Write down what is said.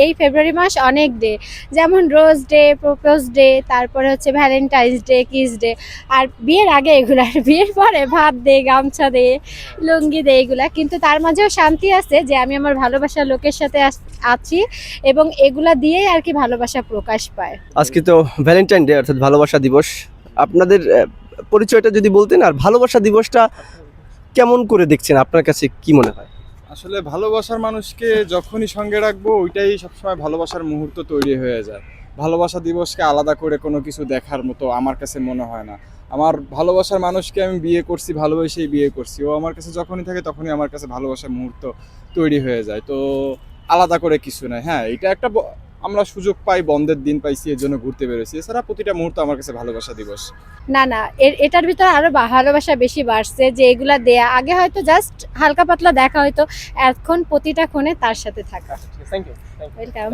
এই ফেব্রুয়ারি মাস অনেক ডে, যেমন রোজ ডে, প্রপোজ ডে, তারপরে হচ্ছে ভ্যালেন্টাইন্স ডে, কিস ডে। আর বিয়ের আগে এগুলা, আর বিয়ের পরে ভাত দে, গামছা দে, লুঙ্গি দে, এগুলা। কিন্তু তার মাঝেও শান্তি আছে যে আমি আমার ভালোবাসার লোকের সাথে আছি, এবং এগুলা দিয়েই আর কি ভালোবাসা প্রকাশ পায়। আজকে তো ভ্যালেন্টাইন ডে অর্থাৎ ভালোবাসা দিবস। আপনাদের পরিচয়টা যদি বলতেন, আর ভালোবাসা দিবসটা কেমন করে দেখছেন, আপনার কাছে কি মনে হয়? আসলে ভালোবাসার মানুষকে যখনই সঙ্গে রাখবো ওইটাই সবসময় ভালোবাসার মুহূর্ত তৈরি হয়ে যায়। ভালোবাসা দিবসকে আলাদা করে কোনো কিছু দেখার মতো আমার কাছে মনে হয় না। আমার ভালোবাসার মানুষকে আমি বিয়ে করছি, ভালোবেসেই বিয়ে করছি। ও আমার কাছে যখনই থাকে তখনই আমার কাছে ভালোবাসার মুহূর্ত তৈরি হয়ে যায়। তো আলাদা করে কিছু নাই। হ্যাঁ, এটা একটা আমরা সুযোগ পাই, বন্ধের দিন পাইছি, এর জন্য ঘুরতে বেরোছি। এছাড়া প্রতিটা মুহূর্ত আমার কাছে ভালোবাসা দিবস। না না, এটার ভিতরে আরো ভালোবাসা বেশি বাড়ছে, যে এগুলা দেয়া। আগে হয়তো জাস্ট হালকা পাতলা দেখা হয়তো, এখন প্রতিটা ক্ষণে তার সাথে থাকা। Thank you. ওয়েলকাম।